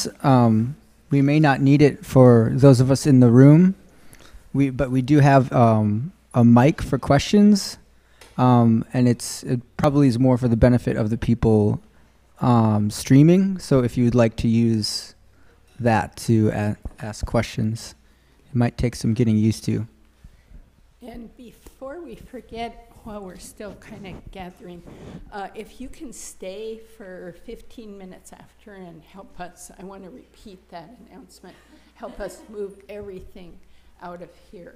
questions. We may not need it for those of us in the room, but we do have a mic for questions, and it probably is more for the benefit of the people streaming. So if you would like to use that to ask questions, it might take some getting used to. And before we forget, while we're still kind of gathering, if you can stay for 15 minutes after and help us, I want to repeat that announcement, help us move everything out of here.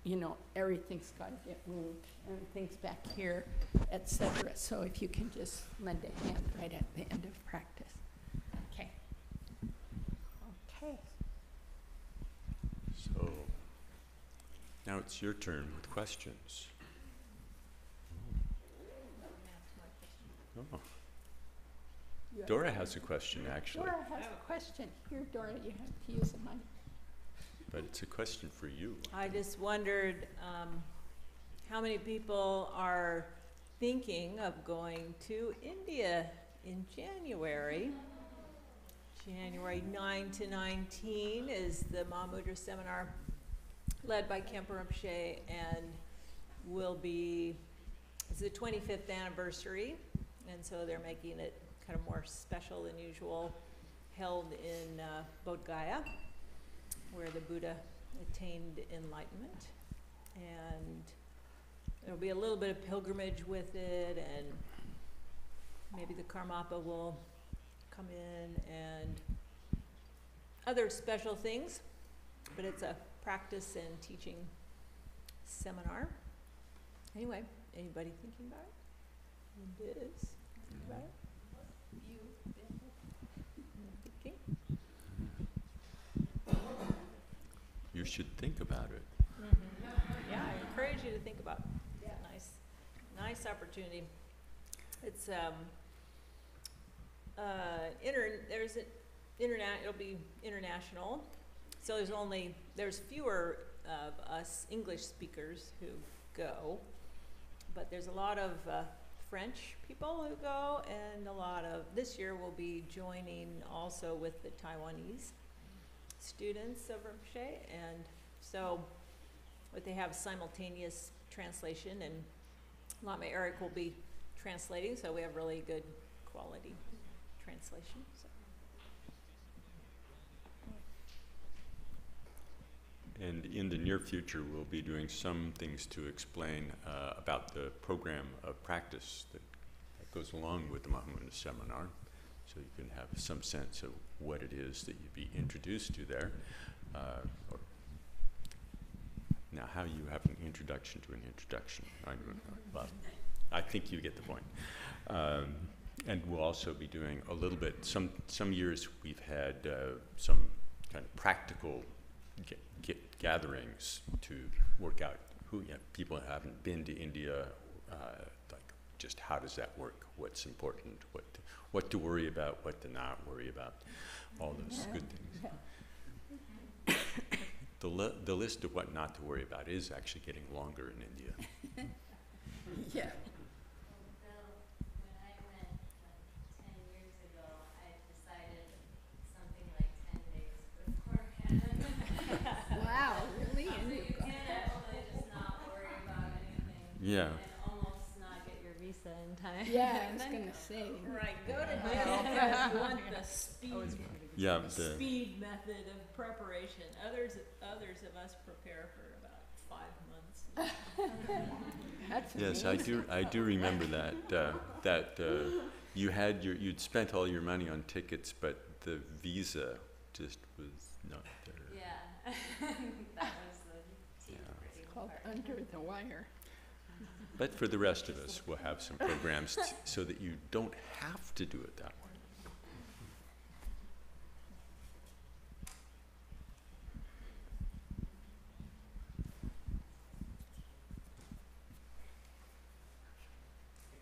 You know, everything's got to get moved, and things back here, etc. So if you can just lend a hand right at the end of practice. Okay. Okay. So now it's your turn with questions. Oh. Dora has a question, actually. Dora has a question. Here, Dora, you have to use the mic. But it's a question for you. I just wondered how many people are thinking of going to India in January. January 9 to 19 is the Mahamudra seminar led by Khenpo Rinpoche, and it's the 25th anniversary, and so they're making it kind of more special than usual, held in Bodh Gaya, where the Buddha attained enlightenment. And there'll be a little bit of pilgrimage with it, and maybe the Karmapa will come in and other special things, but it's a practice and teaching seminar. Anyway, anybody thinking about it? Liz, thinking about it? Thinking? You should think about it. Mm-hmm. Yeah, I encourage you to think about it. It's a nice opportunity. It's it'll be international. So there's fewer of us English speakers who go, but there's a lot of French people who go, and this year we'll be joining also with the Taiwanese students of Rinpoche, and so they have simultaneous translation, and Lama Eric will be translating, so we have really good quality translation. So. And in the near future, we'll be doing some things to explain about the program of practice that goes along with the Mahamudra seminar, so you can have some sense of what it is that you'd be introduced to there. Now, how you have an introduction to an introduction, well, I think you get the point. And we'll also be doing a little bit, some years we've had some kind of practical gatherings to work out people haven't been to India, like just how does that work, what's important, what to worry about, what to not worry about, all those good things. The list of what not to worry about is actually getting longer in India. Yeah. Wow, really? So you can actually just not worry about anything. Yeah. And almost not get your visa in time. Yeah, I was going to say. Right, go to jail if you want the speed method of preparation. Others of us prepare for about 5 months. That's Yes, amazing. I do remember that you'd spent all your money on tickets, but the visa just was not there. Yeah, that was the Called Under the Wire. But for the rest of us, we'll have some programs so that you don't have to do it that way.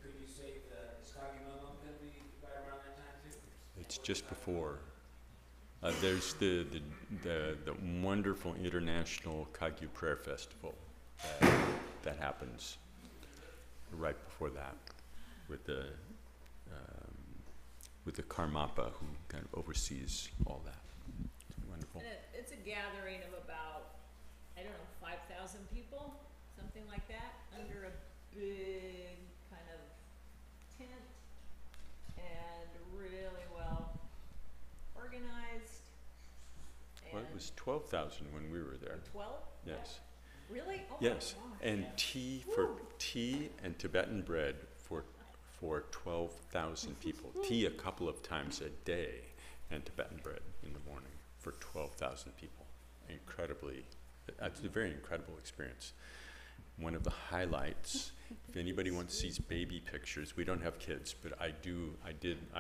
Could you say the Skagi Momo going to be right around that time too? It's just before. There's the wonderful International Kagyu Prayer Festival that happens right before that with with the Karmapa, who kind of oversees all that. It's wonderful. And it's a gathering of about, I don't know, 5,000 people, something like that, under a big kind of tent, and really well organized. Well, it was 12,000 when we were there. 12? Yes. Really? Oh Yes, my gosh. and tea and Tibetan bread for 12,000 people. Tea a couple of times a day, and Tibetan bread in the morning for 12,000 people. Incredibly, it's a very incredible experience. One of the highlights, if anybody wants to see baby pictures, we don't have kids, but I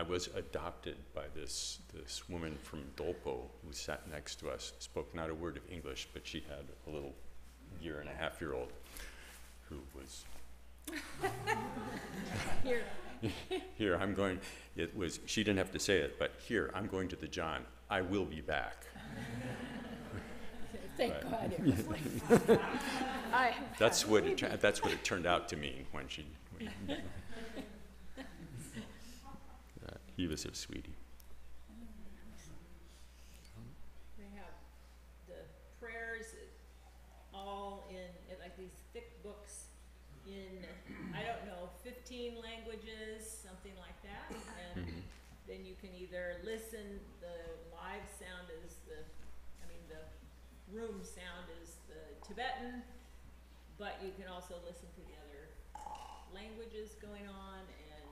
was adopted by this woman from Dolpo who sat next to us, spoke not a word of English, but she had a little 1.5-year-old who was here I'm going, she didn't have to say it, but here, I'm going to the John, I will be back. Thank Right. God it was like that. I have That's had what babies. it turned out to mean when he was a sweetie. They have the prayers all in like these thick books in, I don't know, 15 languages, something like that. And then you can either listen, the live sound is the room sound is the Tibetan, but you can also listen to the other languages going on, and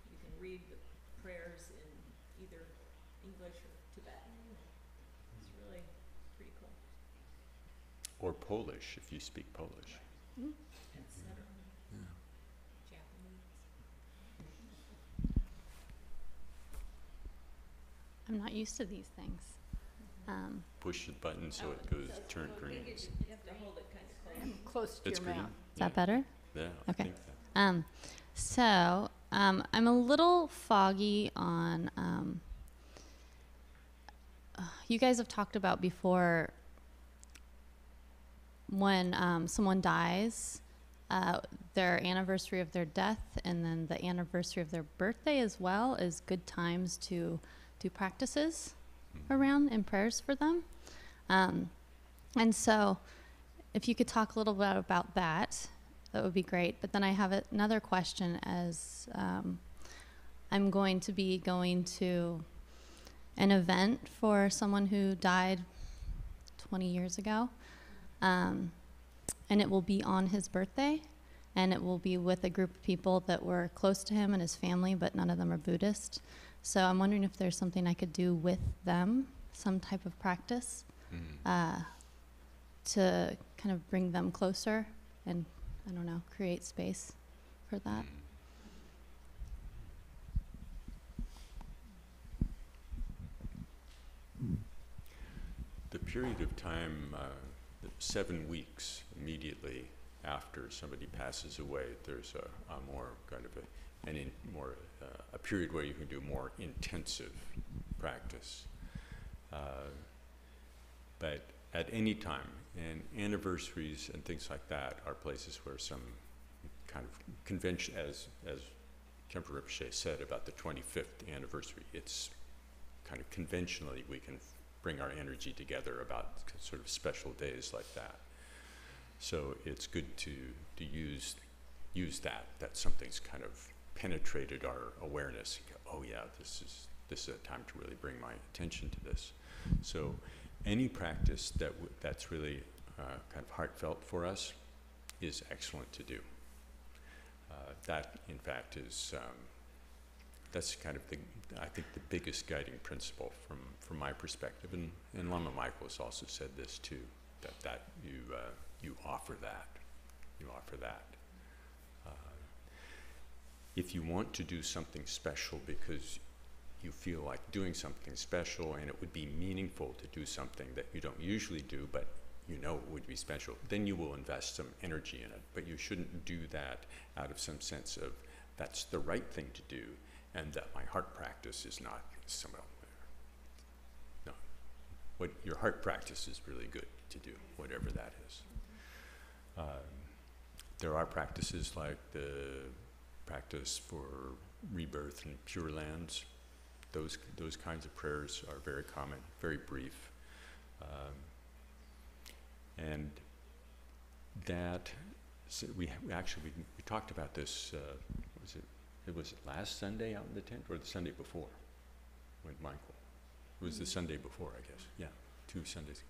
you can read the prayers in either English or Tibetan. It's really pretty cool. Or Polish, if you speak Polish. Etc. Japanese. I'm not used to these things. Push the button so it goes turn green. You have to hold it kind of close. Close to It's your green? mouth. Is that better? Yeah, I Okay. think that. So I'm a little foggy on. You guys have talked about before when someone dies, their anniversary of their death, and then the anniversary of their birthday as well is good times to do practices around and prayers for them. And so, if you could talk a little bit about that, that would be great. But then I have another question as I'm going to be going to an event for someone who died 20 years ago. And it will be on his birthday. And it will be with a group of people that were close to him and his family, but none of them are Buddhist. So I'm wondering if there's something I could do with them, some type of practice, to kind of bring them closer and, I don't know, create space for that. The period of time, 7 weeks immediately after somebody passes away, there's a more kind of a period where you can do more intensive practice. But at any time, and anniversaries and things like that are places where some kind of convention, as Khenpo Rinpoche said about the 25th anniversary, it's kind of conventionally we can bring our energy together about sort of special days like that. So it's good to use that something's kind of penetrated our awareness. Oh yeah, this is a time to really bring my attention to this. So any practice that's really kind of heartfelt for us is excellent to do. That, in fact, is that's kind of I think the biggest guiding principle from my perspective, and Lama Michael has also said this too, that you offer that, if you want to do something special because you feel like doing something special and it would be meaningful to do something that you don't usually do, but you know it would be special, then you will invest some energy in it. But you shouldn't do that out of some sense of that's the right thing to do and that my heart practice is not somewhere. No. What your heart practice is really good to do, whatever that is. There are practices like the practice for rebirth in Pure Lands. Those kinds of prayers are very common, very brief. And that, so we talked about this, it was last Sunday out in the tent, or the Sunday before, with Michael? It was the Sunday before, I guess, yeah, 2 Sundays.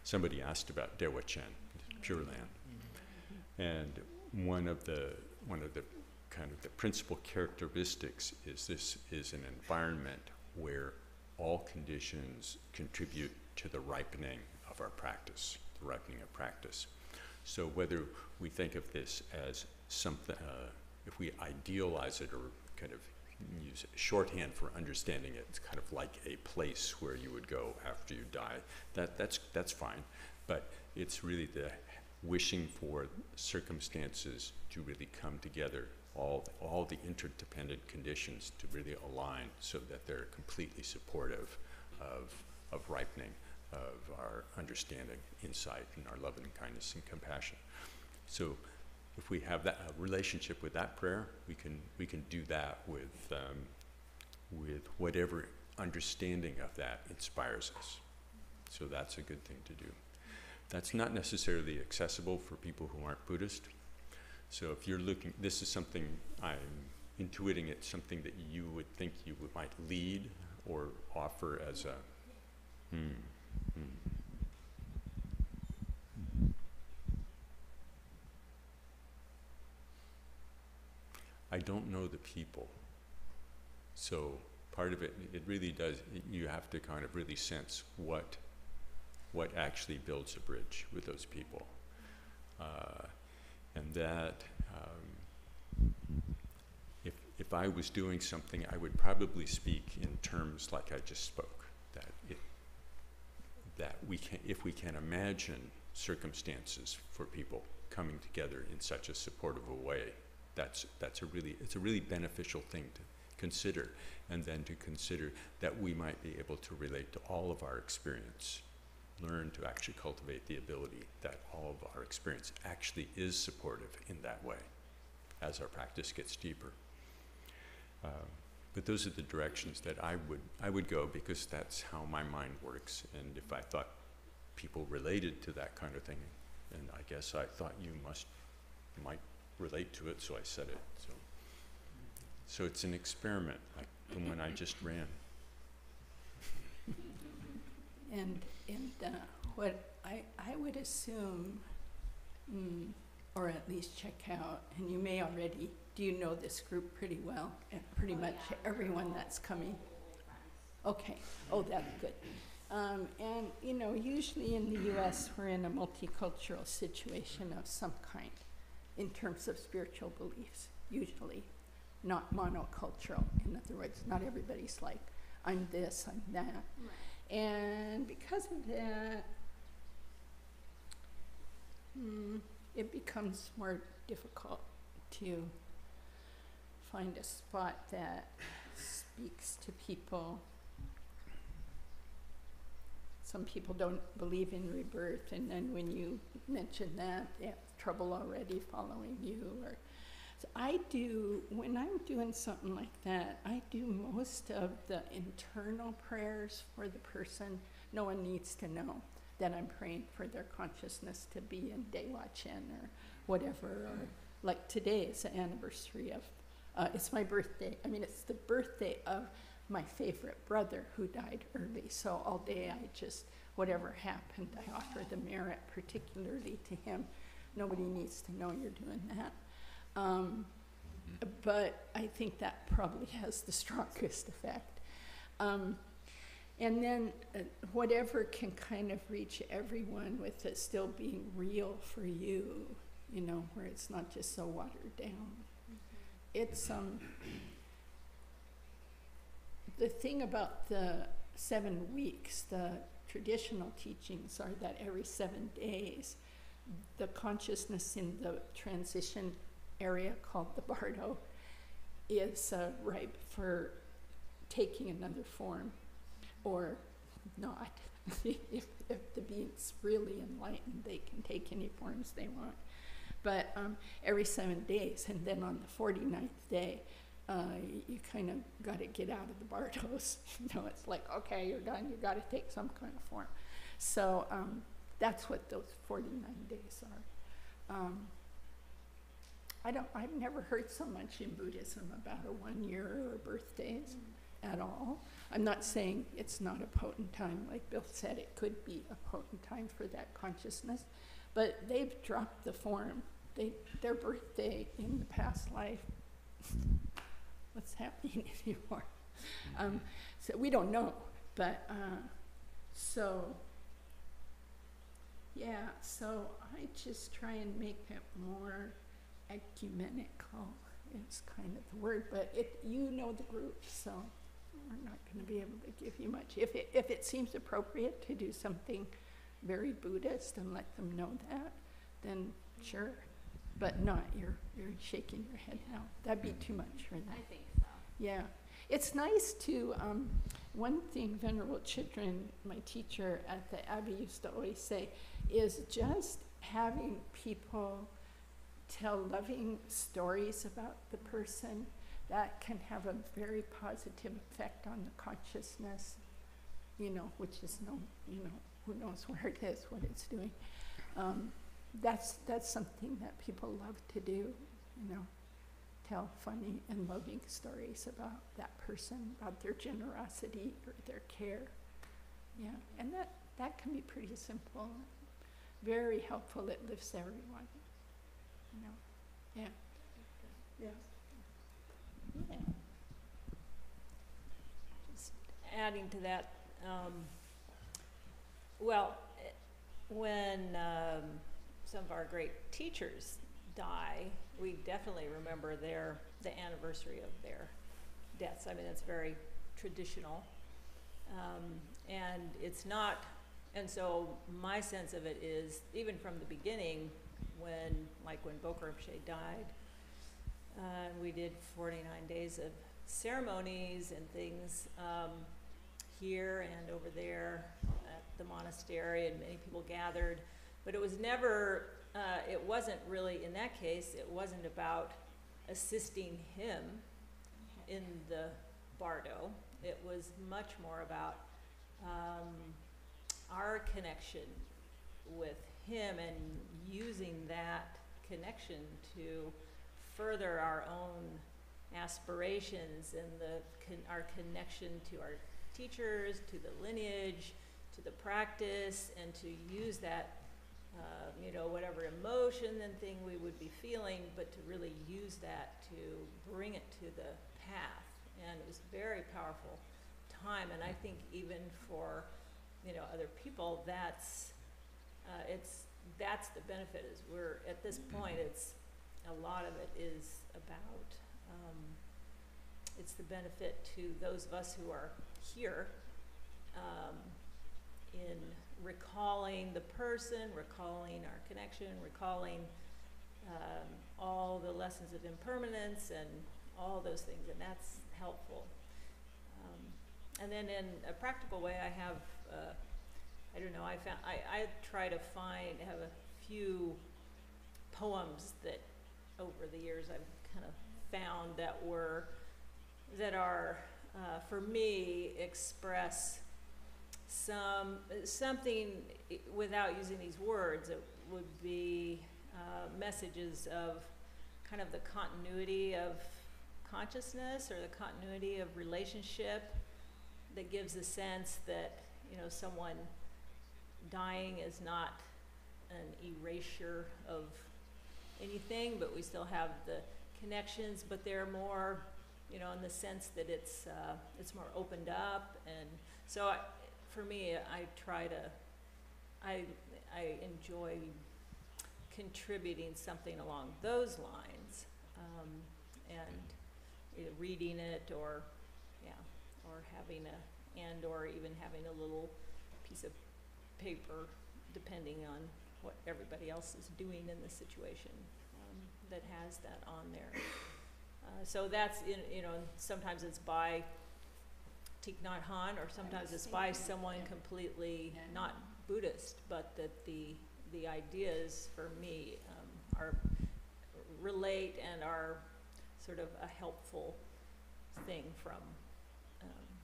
Somebody asked about Dewa Chen, Pure Land. And one of the kind of the principal characteristics is this is an environment where all conditions contribute to the ripening of our practice, the ripening of practice. So whether we think of this as something, if we idealize it or kind of use shorthand for understanding it, it's kind of like a place where you would go after you die. That's fine, but it's really the wishing for circumstances to really come together, all the interdependent conditions to really align so that they're completely supportive of ripening of our understanding, insight, and our love and kindness and compassion. So if we have that relationship with that prayer, we can do that with whatever understanding of that inspires us. So that's a good thing to do. That's not necessarily accessible for people who aren't Buddhist. So if you're looking, this is something I'm intuiting, it's something that you would think you might lead or offer as a I don't know the people. So part of it really does, you have to kind of really sense what actually builds a bridge with those people. And that, if I was doing something, I would probably speak in terms like I just spoke, that if we can imagine circumstances for people coming together in such a supportive a way, it's a really beneficial thing to consider, and then to consider that we might be able to relate to all of our experience, learn to actually cultivate the ability that all of our experience actually is supportive in that way as our practice gets deeper. But those are the directions that I would go, because that's how my mind works. And if I thought people related to that kind of thing, and I guess I thought you might relate to it, so I said it. So it's an experiment, like the one I just ran. And what I would assume, or at least check out, and you may already, do you know this group pretty well? And pretty much everyone that's coming? Okay, oh, that's good. And usually in the US, we're in a multicultural situation of some kind in terms of spiritual beliefs, usually, not monocultural. In other words, not everybody's like, I'm this, I'm that. Right. And because of that, it becomes more difficult to find a spot that speaks to people. Some people don't believe in rebirth, and then when you mention that, they have trouble already following you. So when I'm doing something like that, I do most of the internal prayers for the person. No one needs to know that I'm praying for their consciousness to be in Dewa Chen or whatever. Or like today is the anniversary of, it's my birthday. I mean, it's the birthday of my favorite brother who died early. So all day I just, whatever happened, I offer the merit particularly to him. Nobody needs to know you're doing that. But I think that probably has the strongest effect. And then whatever can kind of reach everyone with it still being real for you, where it's not just so watered down. It's, the thing about the 7 weeks, the traditional teachings are that every 7 days, the consciousness in the transition area called the bardo is ripe for taking another form, or not. if the being's really enlightened, they can take any forms they want. But every 7 days, and then on the 49th day, you kind of got to get out of the bardos. It's like, okay, you're done. You got to take some kind of form. So that's what those 49 days are. I've never heard so much in Buddhism about a 1 year or birthdays at all. I'm not saying it's not a potent time. Like Bill said, it could be a potent time for that consciousness, but they've dropped the form. Their birthday in the past life, what's happening anymore? So we don't know, but so I just try and make it more ecumenical is kind of the word, but you know the group, so we're not going to be able to give you much. If it seems appropriate to do something very Buddhist and let them know that, then sure, but not. You're shaking your head now. That'd be too much for that. I think so. Yeah, it's nice to. One thing Venerable Chitrin, my teacher at the Abbey, used to always say is just having people tell loving stories about the person. That can have a very positive effect on the consciousness, which is who knows where it is, what it's doing. That's something that people love to do, tell funny and loving stories about that person, about their generosity or their care. Yeah, and that can be pretty simple, very helpful. It lifts everyone. Yeah. Yeah. Yeah. Just adding to that, when some of our great teachers die, we definitely remember the anniversary of their deaths. I mean, it's very traditional, and it's not. And so my sense of it is, even from the beginning, when Bokar Rinpoche died, we did 49 days of ceremonies and things here and over there at the monastery, and many people gathered. But it was never, it wasn't really, in that case, it wasn't about assisting him in the bardo. It was much more about our connection with him and using that connection to further our own aspirations and our connection to our teachers, to the lineage, to the practice, and to use that, whatever emotion and thing we would be feeling, but to really use that to bring it to the path. And it was a very powerful time, and I think even for other people, that's the benefit. Is we're at this point, it's a lot of it is about it's the benefit to those of us who are here in recalling the person, recalling our connection, recalling all the lessons of impermanence and all those things, and that's helpful. And then in a practical way, I have I try to have a few poems that over the years I've kind of found that are for me express something without using these words. It would be messages of kind of the continuity of consciousness or the continuity of relationship, that gives a sense that someone dying is not an erasure of anything, but we still have the connections, but they're more, in the sense that it's more opened up. And so for me, I enjoy contributing something along those lines, and either reading it or having or even having a little piece of paper, depending on what everybody else is doing in the situation, that has that on there. So that's, sometimes it's by Thich Nhat Hanh, or sometimes it's by someone completely not Buddhist, but that the ideas for me relate and are sort of a helpful thing from,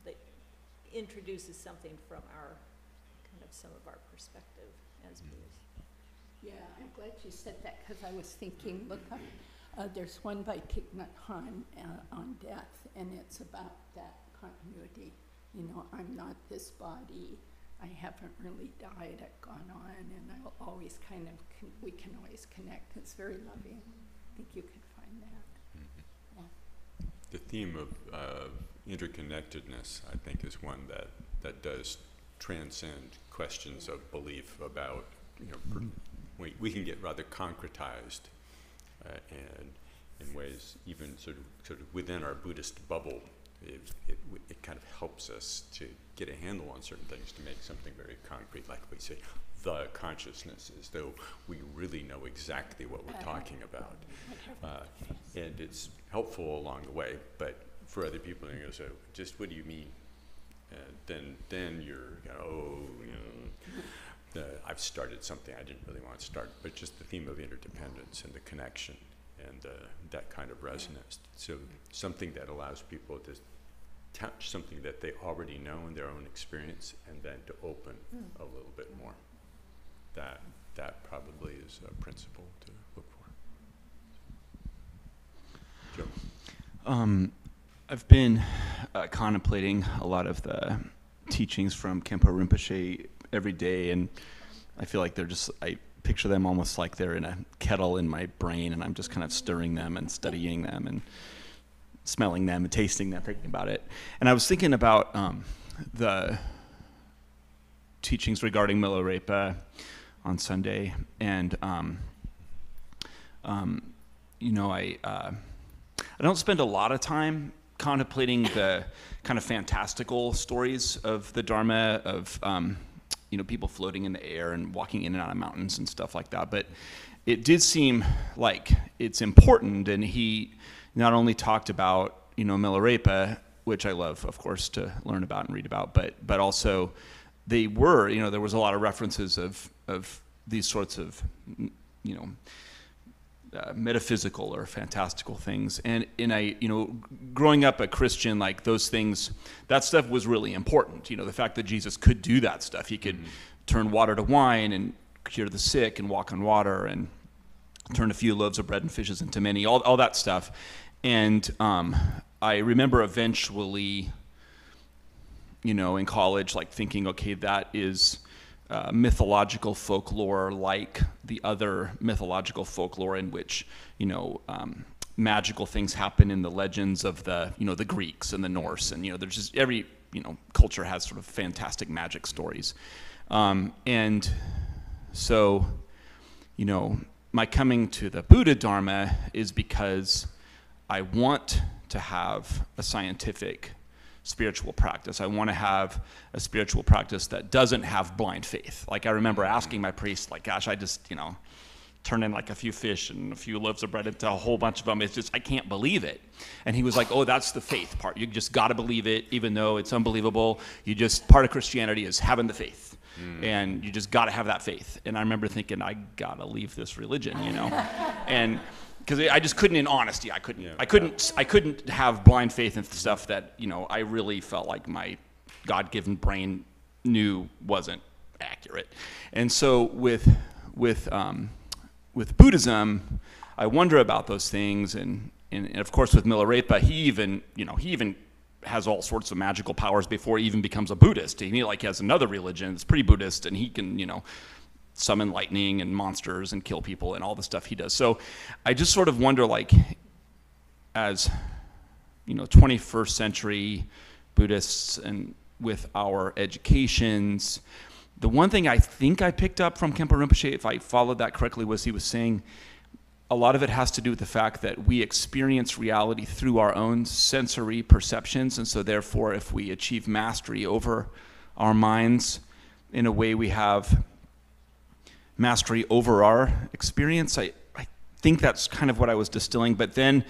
that introduces something from our, kind of some of our perspective as Buddhists. Yeah, I'm glad you said that, because I was thinking, look up, there's one by Thich Nhat Hanh on death, and it's about that continuity. You know, I'm not this body, I haven't really died, I've gone on, and I'll always kind of, we can always connect. It's very loving. I think you can find that. Yeah. The theme of interconnectedness, I think, is one that does transcend questions of belief about, you know, we can get rather concretized and in ways even sort of within our Buddhist bubble. It kind of helps us to get a handle on certain things, to make something very concrete, like we say, the consciousness, as though we really know exactly what we're talking about. And it's helpful along the way, but for other people, they go, so just what do you mean? And then you're, I've started something I didn't really want to start, but just the theme of interdependence and the connection and that kind of resonance. So something that allows people to touch something that they already know in their own experience, and then to open a little bit more. That probably is a principle to look for. Joe? I've been contemplating a lot of the teachings from Khenpo Rinpoche every day, and I feel like I picture them almost like they're in a kettle in my brain, and I'm just kind of stirring them and studying them and smelling them and tasting them, thinking about it. And I was thinking about the teachings regarding Milarepa on Sunday, and I don't spend a lot of time contemplating the kind of fantastical stories of the Dharma, of people floating in the air and walking in and out of mountains and stuff like that. But it did seem like it's important, and he not only talked about Milarepa, which I love, of course, to learn about and read about, but also there was a lot of references of these sorts of metaphysical or fantastical things, and growing up a Christian, like those things, that stuff was really important. The fact that Jesus could do that stuff, he could turn water to wine and cure the sick and walk on water and turn a few loaves of bread and fishes into many, all that stuff. And I remember eventually, in college, like thinking, okay, that is mythological folklore like the other mythological folklore in which, magical things happen in the legends of the Greeks and the Norse. And, there's just every, culture has sort of fantastic magic stories. And so, my coming to the Buddha Dharma is because I want to have a scientific spiritual practice. I want to have a spiritual practice that doesn't have blind faith. Like I remember asking my priest, like, gosh, I just, turn in like a few fish and a few loaves of bread into a whole bunch of them. It's just, I can't believe it. And he was like, oh, that's the faith part. You just got to believe it, even though it's unbelievable. Part of Christianity is having the faith. And you just got to have that faith. And I remember thinking, I got to leave this religion, and because I just couldn't, in honesty, I couldn't have blind faith in stuff that, I really felt like my God-given brain knew wasn't accurate. And so with Buddhism, I wonder about those things, and of course with Milarepa, he even has all sorts of magical powers before he even becomes a Buddhist. He has another religion that's pretty Buddhist, and he can, summon lightning and monsters and kill people and all the stuff he does. So I just sort of wonder, as 21st century Buddhists and with our educations, the one thing I think I picked up from Khenpo Rinpoche, if I followed that correctly, was he was saying a lot of it has to do with the fact that we experience reality through our own sensory perceptions, and so therefore if we achieve mastery over our minds, in a way we have mastery over our experience. I think that's kind of what I was distilling, but then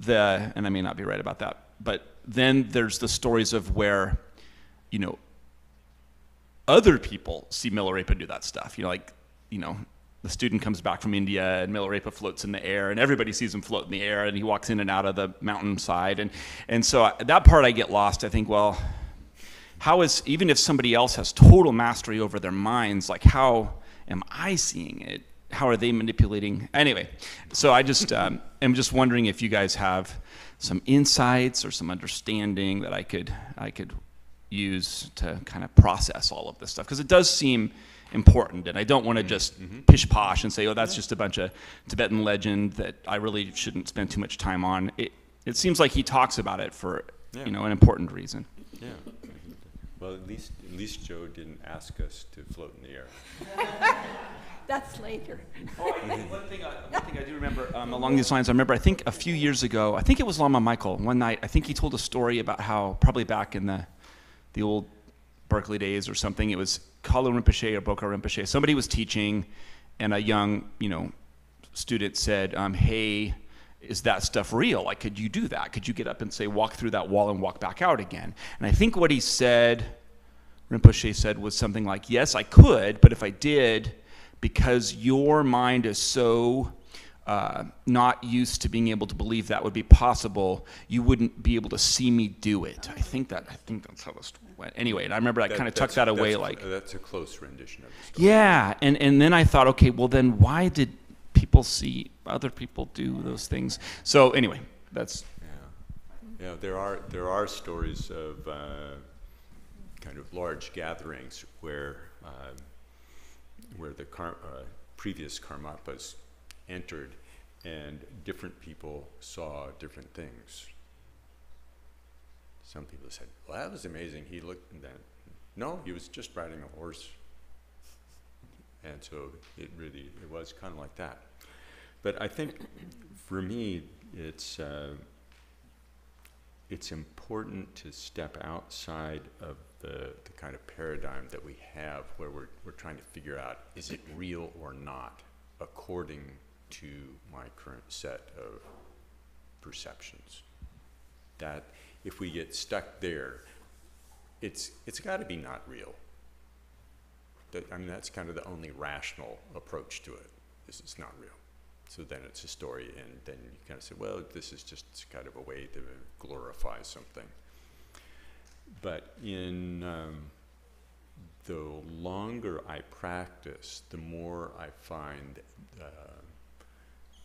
and I may not be right about that, but then there's the stories of where, other people see Milarepa do that stuff. the student comes back from India and Milarepa floats in the air and everybody sees him float in the air and he walks in and out of the mountainside. And so that part I get lost. I think, well, how is, even if somebody else has total mastery over their minds, like how am I seeing it? How are they manipulating? Anyway, so I just am just wondering if you guys have some insights or some understanding that I could use to kind of process all of this stuff, because it does seem important, and I don't want to just pish posh and say, oh, that's just a bunch of Tibetan legend that I really shouldn't spend too much time on. It seems like he talks about it for an important reason. Yeah. Well, at least Joe didn't ask us to float in the air. That's later. One thing I do remember along these lines, I think a few years ago, I think it was Lama Michael, one night, I think he told a story about how, probably back in the old Berkeley days or something, it was Kalu Rinpoche or Boka Rinpoche. Somebody was teaching, and a young, student said, hey, is that stuff real? Like, could you do that? Could you get up and say, walk through that wall and walk back out again? And I think what he said, Rinpoche said, was something like, yes, I could, but if I did, because your mind is so not used to being able to believe that would be possible, you wouldn't be able to see me do it. I think that's how this went. Anyway, and I remember I kind of tucked that away, like, that's a close rendition of the story. yeah. And then I thought, okay, well then why did people see other people do those things? So anyway, that's Yeah, there are stories of kind of large gatherings where the previous Karmapas entered, and different people saw different things. Some people said, well, that was amazing. He looked, and then, no, he was just riding a horse. And so it was kind of like that. But I think for me, it's important to step outside of the kind of paradigm that we have, where we're trying to figure out, is it real or not, according to my current set of perceptions. That if we get stuck there, it's got to be not real. That's kind of the only rational approach to it, is it's not real. So then it's a story, and then you kind of say, well, this is just kind of a way to glorify something. But in the longer I practice, the more I find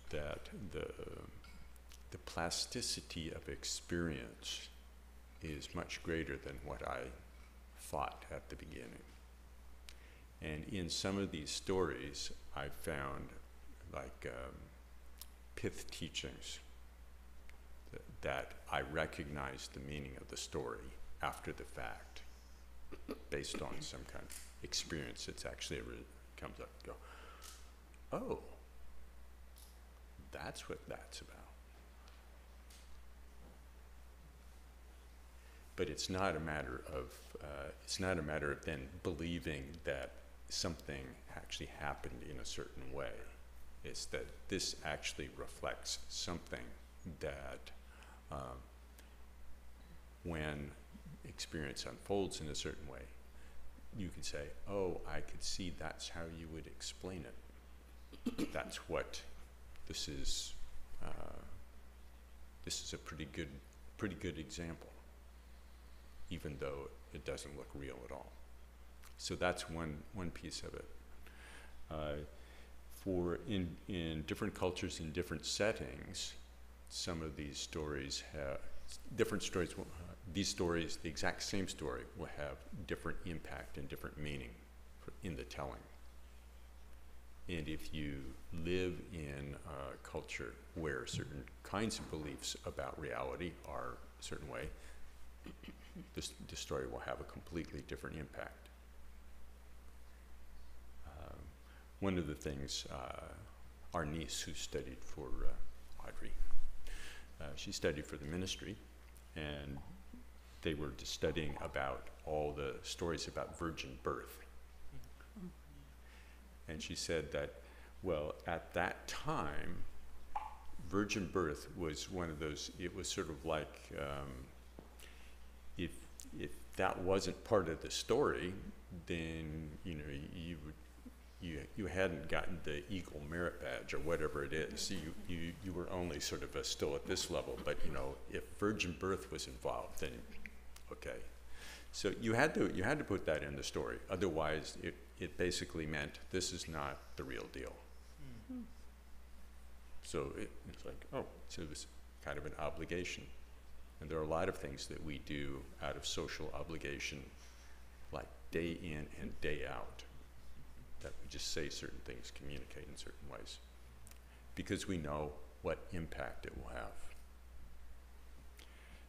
that the plasticity of experience is much greater than what I thought at the beginning. And in some of these stories, I found, like pith teachings, that I recognized the meaning of the story after the fact, based on some kind of experience that's actually comes up and go, oh, that's what that's about. But it's not a matter of then believing that something actually happened in a certain way. It's that this actually reflects something that when experience unfolds in a certain way, you could say, oh, I could see that's how you would explain it. That's what this is. This is a pretty good example, even though it doesn't look real at all. So that's one piece of it. For in different cultures, in different settings, some of these stories have different stories. These stories, the exact same story, will have different impact and different meaning in the telling. And if you live in a culture where certain kinds of beliefs about reality are a certain way, the story will have a completely different impact. One of the things, our niece who studied for Audrey, she studied for the ministry, and they were just studying about all the stories about virgin birth. And she said that, well, at that time, virgin birth was one of those, it was sort of like, if that wasn't part of the story, then, you you hadn't gotten the Eagle Merit Badge or whatever it is. You were only sort of still at this level, but you know, if virgin birth was involved, then okay. So you had to put that in the story. Otherwise, it basically meant this is not the real deal. So it's like, oh, so it was kind of an obligation. And there are a lot of things that we do out of social obligation, like day in and day out, that we just say certain things, communicate in certain ways, because we know what impact it will have.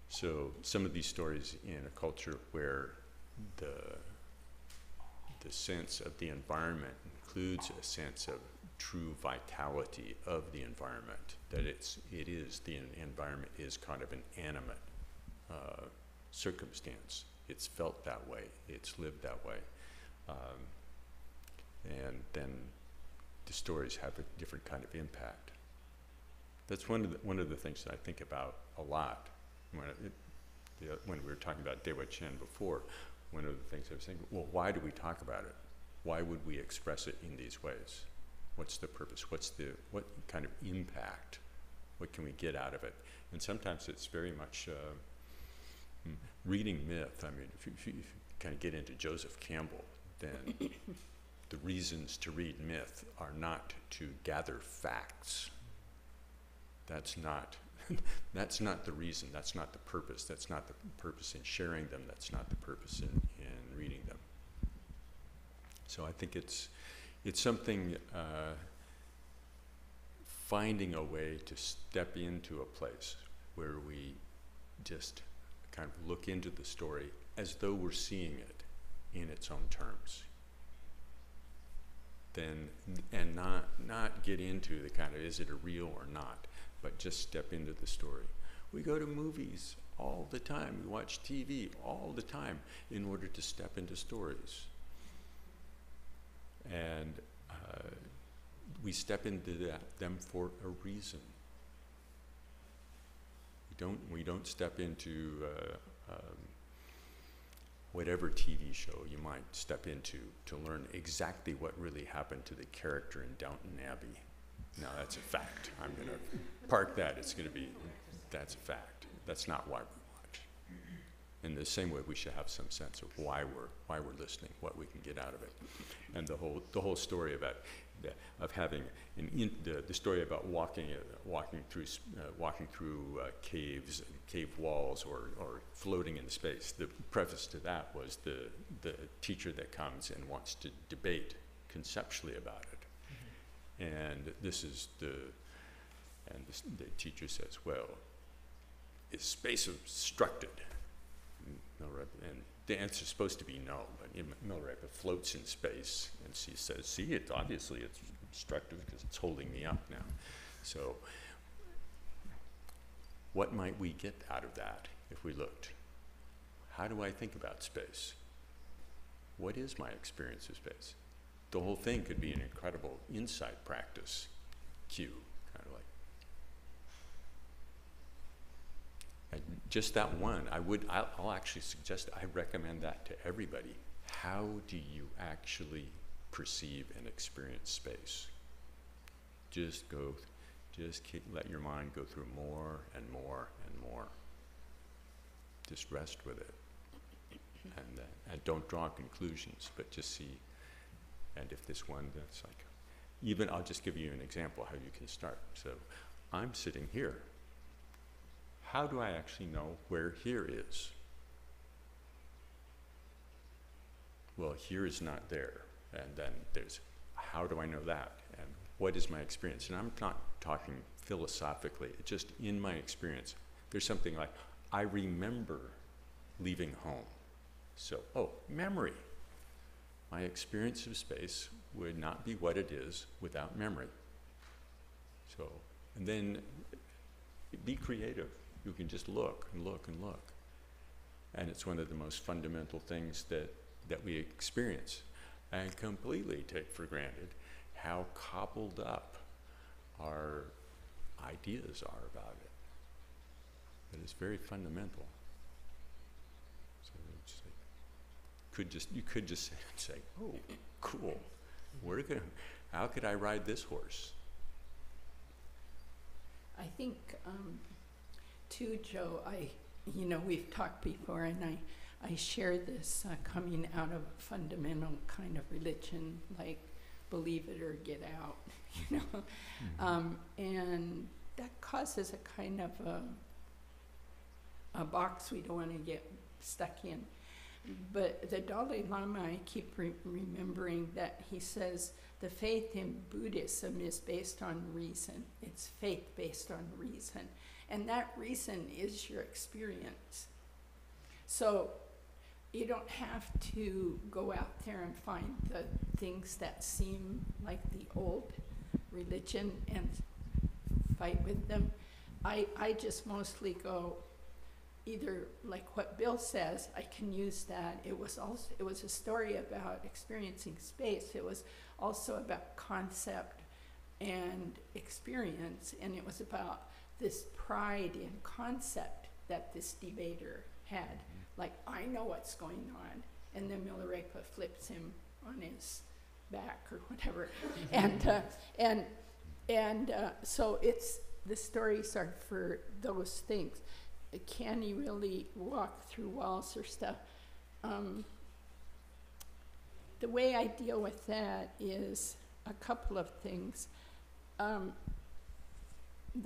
So some of these stories in a culture where the sense of the environment includes a sense of true vitality of the environment, that the environment is kind of an animate circumstance. It's felt that way, it's lived that way. And then the stories have a different kind of impact. That's one of the things that I think about a lot. When we were talking about Dewa Chen before, one of the things I was thinking, well, why do we talk about it? Why would we express it in these ways? What's the purpose? What kind of impact? What can we get out of it? And sometimes it's very much reading myth. I mean, if you kind of get into Joseph Campbell, then the reasons to read myth are not to gather facts. That's not the reason. That's not the purpose. That's not the purpose in sharing them. That's not the purpose in reading them. So I think it's something, finding a way to step into a place where we just kind of look into the story as though we're seeing it in its own terms. And not get into the kind of, is it a real or not, but just step into the story. We go to movies all the time. We watch TV all the time in order to step into stories. And we step into them for a reason. We don't step into whatever TV show you might step into to learn exactly what really happened to the character in Downton Abbey. Now that's a fact. I'm going to park that. That's a fact. That's not why we watch. In the same way, we should have some sense of why we're listening, what we can get out of it, and the whole story about having the story about walking through caves, cave walls, or floating in space. The preface to that was the teacher that comes and wants to debate conceptually about it, and the teacher says, well, is space obstructed? And the answer is supposed to be no, but Milarepa floats in space, and she says, see, obviously it's obstructive because it's holding me up now. So what might we get out of that if we looked? How do I think about space? What is my experience of space? The whole thing could be an incredible insight practice cue, kind of like. And just that one, I'll actually suggest, I recommend that to everybody. How do you actually perceive and experience space? Let your mind go through more and more and more. Just rest with it. And don't draw conclusions, but just see. And if this one, that's like, I'll just give you an example how you can start. So I'm sitting here. How do I actually know where here is? Well, here is not there. And then there's, how do I know that? And what is my experience? And I'm not talking philosophically, it's just in my experience. There's something like, I remember leaving home. So, memory. My experience of space would not be what it is without memory. So, and then be creative. You can just look and look and look. And it's one of the most fundamental things that we experience and completely take for granted how cobbled up our ideas are about it. But it's very fundamental. So it's like, you could just say, oh, cool. How could I ride this horse? I think, too, Joe, we've talked before, and I share this coming out of a fundamental kind of religion, like believe it or get out, and that causes a kind of a box we don't want to get stuck in. But the Dalai Lama, I keep remembering that he says the faith in Buddhism is based on reason. It's faith based on reason. And that reason is your experience. So you don't have to go out there and find the things that seem like the old religion and fight with them. I just mostly go either like what Bill says, I can use that. It was a story about experiencing space. It was also about concept and experience, and it was about this pride in concept that this debater had. Like, I know what's going on, and then Milarepa flips him on his back or whatever, and so the stories are for those things. Can he really walk through walls or stuff? The way I deal with that is a couple of things. The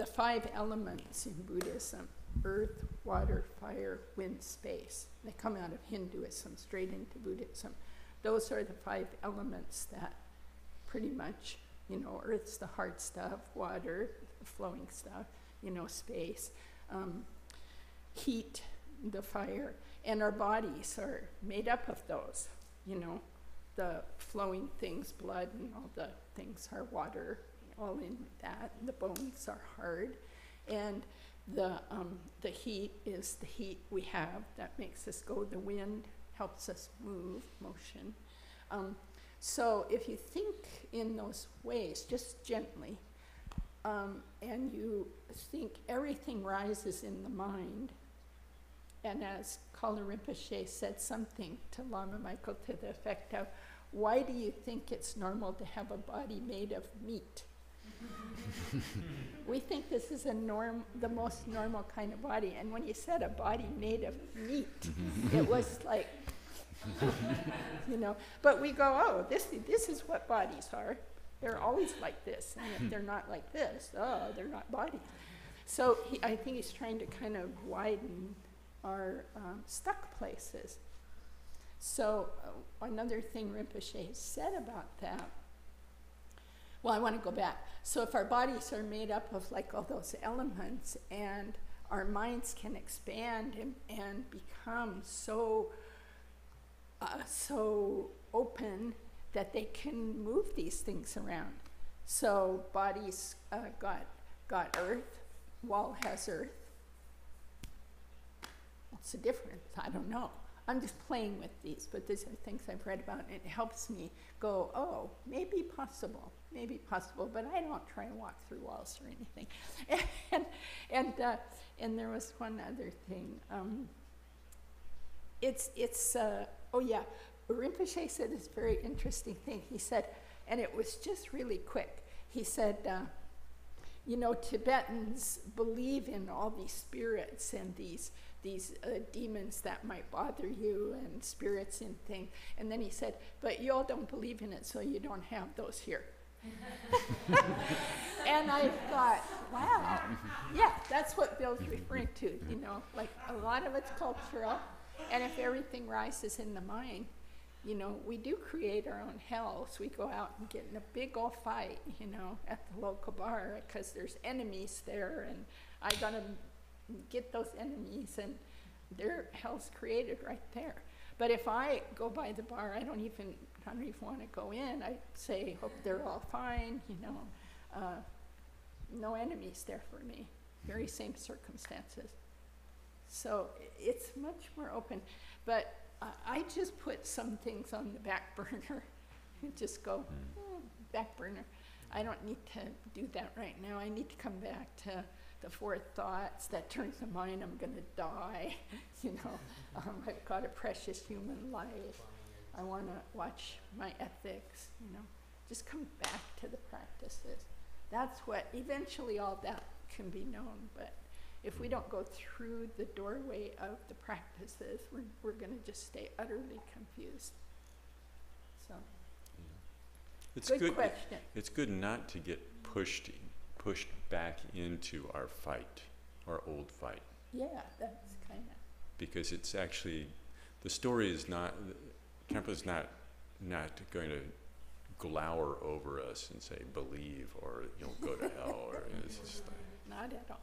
5 elements in Buddhism: earth, water, fire, wind, space. They come out of Hinduism straight into Buddhism. Those are the 5 elements that pretty much, earth's the hard stuff, water, the flowing stuff, space. Heat, the fire, and our bodies are made up of those. The flowing things, blood and all the things are water, all in that. The bones are hard, and the heat is the heat we have that makes us go. The wind helps us move, motion. So if you think in those ways, just gently, and you think everything rises in the mind. And as Kala Rinpoche said something to Lama Michael to the effect of, why do you think it's normal to have a body made of meat? We think this is the most normal kind of body. And when you said a body made of meat, it was like, But we go, oh, this is what bodies are. They're always like this. And if they're not like this, they're not bodies. So I think he's trying to kind of widen our stuck places. So another thing Rinpoche has said about that, well, I want to go back. So if our bodies are made up of like all those elements, and our minds can expand and become so open that they can move these things around. So bodies got earth, wall has earth. What's the difference? I don't know. I'm just playing with these, but these are things I've read about, and it helps me go, oh, maybe possible, but I don't try and walk through walls or anything. And there was one other thing. Rinpoche said this very interesting thing. He said, and it was just really quick. He said, Tibetans believe in all these spirits and these demons that might bother you and spirits and things. And then he said, but you all don't believe in it, so you don't have those here. And I thought, wow, yeah, that's what Bill's referring to, like a lot of it's cultural, and if everything rises in the mind, we do create our own hell. So we go out and get in a big old fight, at the local bar because there's enemies there, and I gotta get those enemies, and their hell's created right there. But if I go by the bar, I don't even want to go in. I say, hope they're all fine, no enemies there for me. Very same circumstances. So it's much more open. But I just put some things on the back burner and just go, back burner. I don't need to do that right now. I need to come back to the 4 thoughts that turns the mind, I'm going to die. I've got a precious human life. I want to watch my ethics, just come back to the practices. That's what, eventually all that can be known, but if we don't go through the doorway of the practices, we're gonna just stay utterly confused. So, It's good question. It's good not to get pushed back into our fight, our old fight, Yeah, that's kind of, because it's actually, the story is not, Khenpo's not going to glower over us and say believe or you'll go to hell, or it's just like, not at all.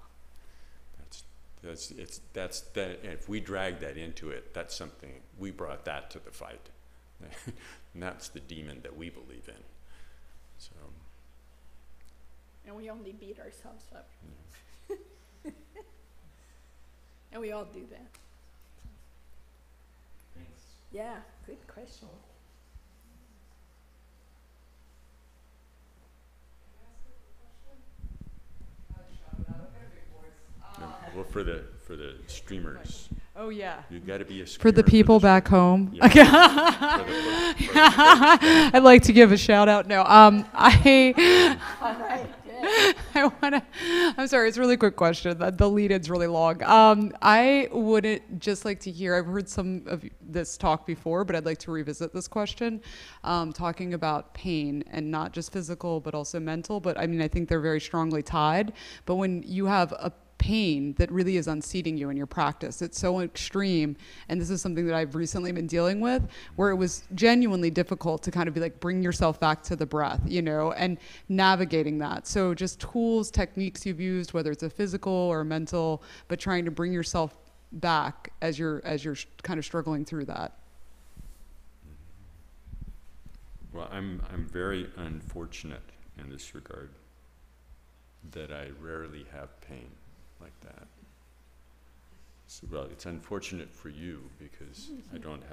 that's that. If we drag that into it, that's something we brought that to the fight, and that's the demon that we believe in. So. And we only beat ourselves up. And we all do that. Thanks. Yeah, good question. No, well, for the streamers, Oh, yeah. you got to be a streamer For the people back stream- home. Yeah. For the I'd like to give a shout out. No, All right, good. I want to, I'm sorry, it's a really quick question. The lead-in's really long. I would just like to hear, I've heard some of this talk before, but I'd like to revisit this question, talking about pain and not just physical, but also mental. But I mean, I think they're very strongly tied. But when you have a pain that really is unseating you in your practice, it's so extreme, and this is something that I've recently been dealing with, where it was genuinely difficult to kind of be like, bring yourself back to the breath, you know, and navigating that. So just tools, techniques you've used, whether it's a physical or mental, but trying to bring yourself back as you're kind of struggling through that. Well, I'm very unfortunate in this regard that I rarely have pain like that. So, well, it's unfortunate for you because I don't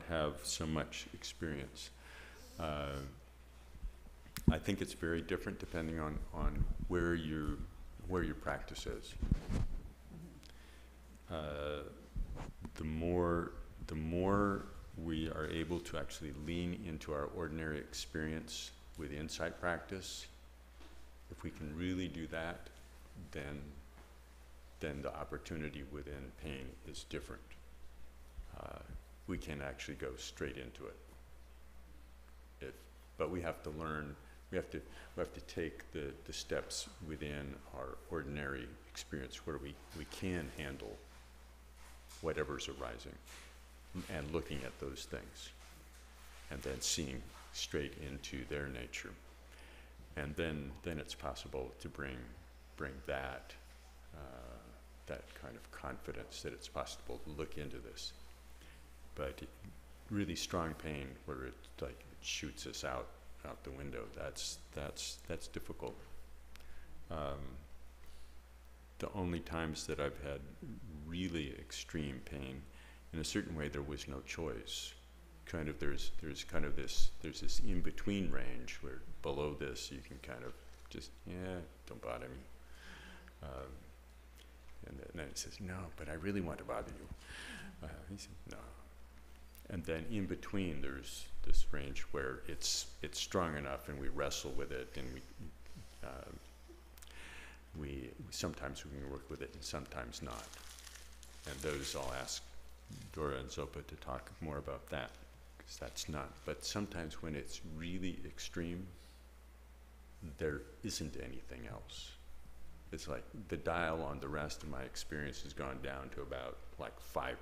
have so much experience. I think it's very different depending on where your practice is. The more we are able to actually lean into our ordinary experience with insight practice, if we can really do that, then the opportunity within pain is different. We can actually go straight into it. But we have to learn. We have to take the steps within our ordinary experience where we can handle whatever's arising, and looking at those things, and then seeing straight into their nature, and then it's possible to bring that kind of confidence that it's possible to look into this. But really strong pain where it shoots us out the window, that's difficult. The only times that I've had really extreme pain, in a certain way, there was no choice. Kind of there's this in between range where below this you can kind of just, yeah, don't bother me. And then it says, no, but I really want to bother you. He said, no. And then in between, there's this range where it's strong enough, and we wrestle with it, and we sometimes we can work with it, and sometimes not. And those, I'll ask Dora and Zopa to talk more about that, because that's not. But sometimes when it's really extreme, there isn't anything else. It's like the dial on the rest of my experience has gone down to about like 5%.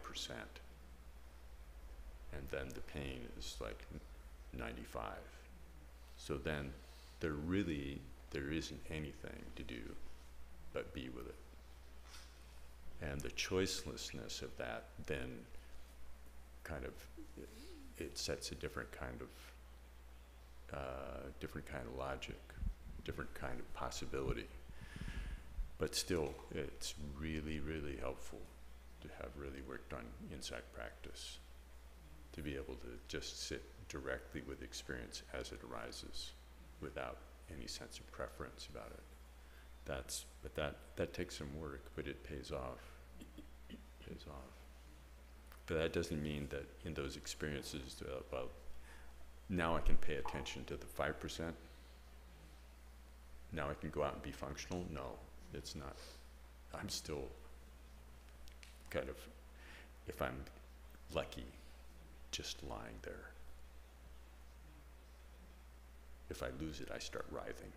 And then the pain is like 95. So then there isn't anything to do but be with it. And the choicelessness of that then kind of, it sets a different kind of logic, different kind of possibility. But still, it's really, really helpful to have really worked on insight practice, to be able to just sit directly with experience as it arises without any sense of preference about it. But that takes some work, but it pays off. It pays off. But that doesn't mean that in those experiences, now I can pay attention to the 5%. Now I can go out and be functional? No, it's not. I'm still kind of, if I'm lucky, just lying there. If I lose it, I start writhing.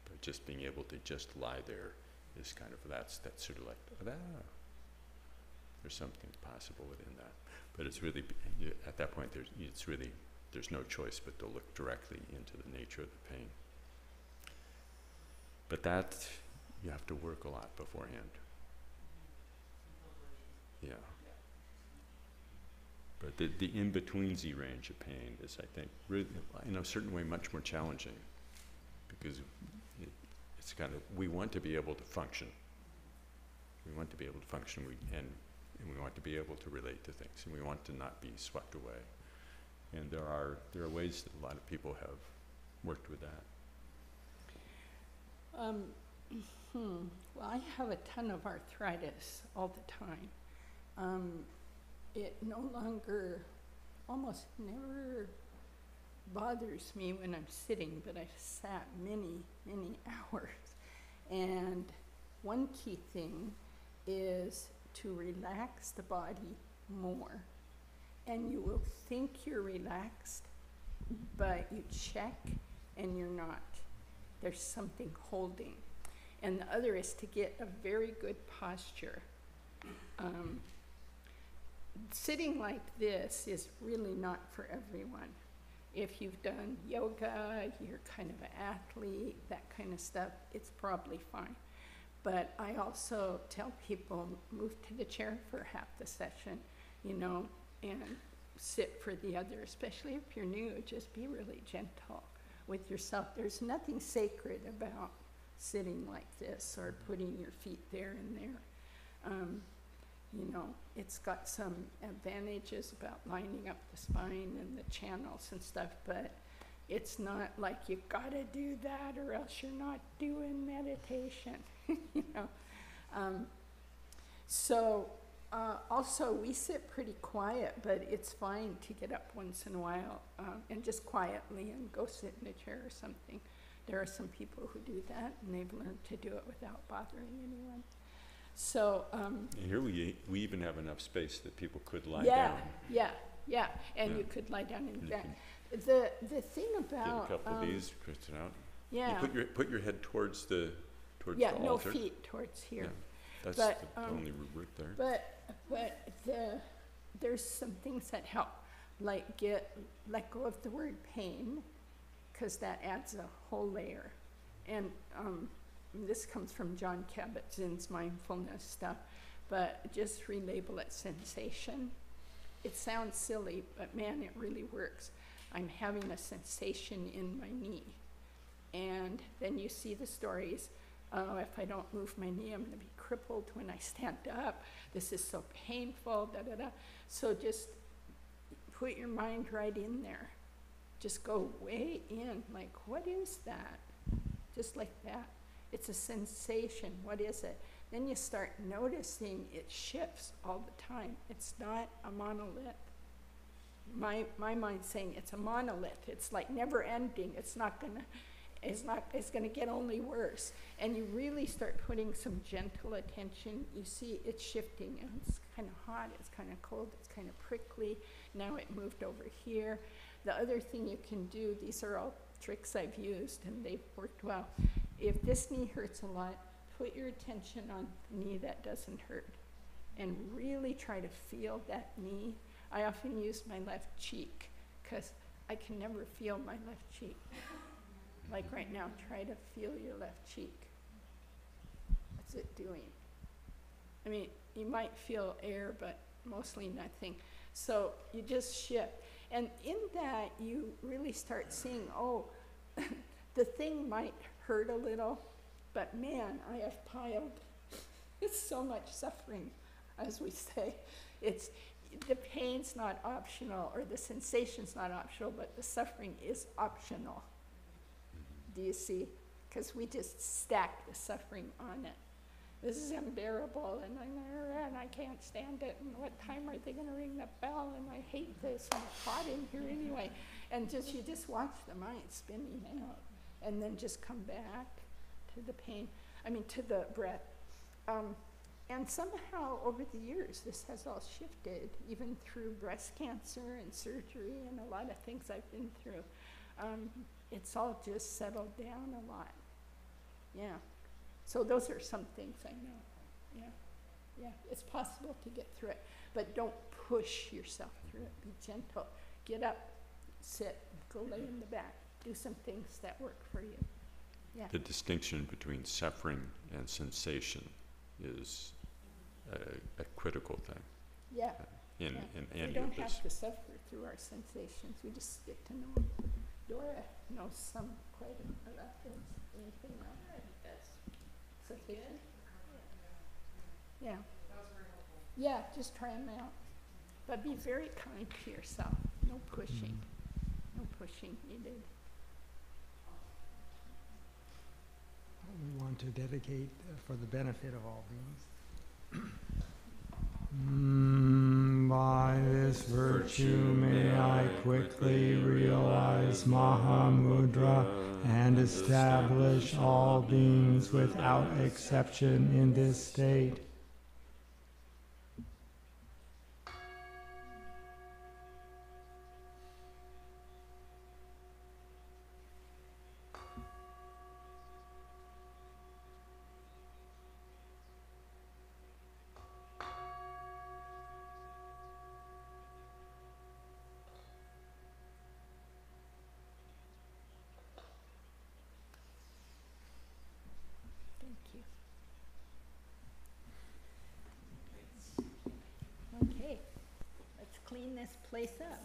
But just being able to just lie there is kind of, that's sort of like, there's something possible within that. But it's really, at that point, there's no choice but to look directly into the nature of the pain. But that, you have to work a lot beforehand. Yeah. But the in-between-Z range of pain is, I think, really, in a certain way, much more challenging, because it's kind of, we want to be able to function. We want to be able to function, and we want to be able to relate to things, and we want to not be swept away. And there are ways that a lot of people have worked with that. Well, I have a ton of arthritis all the time. It no longer, almost never bothers me when I'm sitting, but I've sat many, many hours. And one key thing is to relax the body more. And you will think you're relaxed, but you check and you're not. There's something holding. And the other is to get a very good posture. Sitting like this is really not for everyone. If you've done yoga, you're kind of an athlete, that kind of stuff, it's probably fine. But I also tell people, move to the chair for half the session, you know, and sit for the other, especially if you're new, just be really gentle with yourself. There's nothing sacred about sitting like this or putting your feet there and there. You know, it's got some advantages about lining up the spine and the channels and stuff, but it's not like you gotta do that or else you're not doing meditation, you know. Also, we sit pretty quiet, but it's fine to get up once in a while and just quietly and go sit in a chair or something. There are some people who do that, and they've learned to do it without bothering anyone. So here we even have enough space that people could lie down. Yeah, and you could lie down in that. The thing about get a couple of these, twist it out. Yeah. You put your head towards the altar. No feet towards here. Yeah. That's But, the only rubric there. But there's some things that help, like let go of the word pain, because that adds a whole layer. And this comes from John Kabat-Zinn's mindfulness stuff, but just relabel it sensation. It sounds silly, but man, it really works. I'm having a sensation in my knee. And then you see the stories, oh, if I don't move my knee, I'm gonna be crippled when I stand up. This is so painful, da da da. So just put your mind right in there. Just go way in, like, what is that? Just like that. It's a sensation, what is it? Then you start noticing it shifts all the time. It's not a monolith. My mind's saying it's a monolith. It's like never ending. It's gonna get only worse. And you really start putting some gentle attention. You see it's shifting, and it's kind of hot, it's kind of cold, it's kind of prickly. Now it moved over here. The other thing you can do, these are all tricks I've used and they've worked well. If this knee hurts a lot, put your attention on the knee that doesn't hurt and really try to feel that knee. I often use my left cheek because I can never feel my left cheek. Like right now, try to feel your left cheek. What's it doing? I mean, you might feel air, but mostly nothing. So you just shift. And in that, you really start seeing, oh, the thing might hurt a little, but man, I have piled so much suffering, as we say. It's the pain's not optional, or the sensation's not optional, but the suffering is optional. Do you see? Because we just stack the suffering on it. this is unbearable, and I can't stand it, and what time are they gonna ring the bell, and I hate this, and it's hot in here anyway. And you just watch the mind spinning out, and then just come back to the pain, to the breath. And somehow over the years, this has all shifted, even through breast cancer and surgery and a lot of things I've been through. It's all just settled down a lot. Yeah. So those are some things I know. Yeah. It's possible to get through it, but don't push yourself through it. Be gentle. Get up, sit, go lay in the back. Do some things that work for you. Yeah. The distinction between suffering and sensation is a critical thing. Yeah. In We any don't of this. have to suffer through our sensations. We just get to know them. Dora knows some quite about this. Anything else? Sufficient? Yeah. Yeah, just try them out. But be very kind to yourself. No pushing. No pushing needed. We want to dedicate for the benefit of all beings. By this virtue may I quickly realize Mahamudra and establish all beings without exception in this state. Thank you. Okay, let's clean this place up.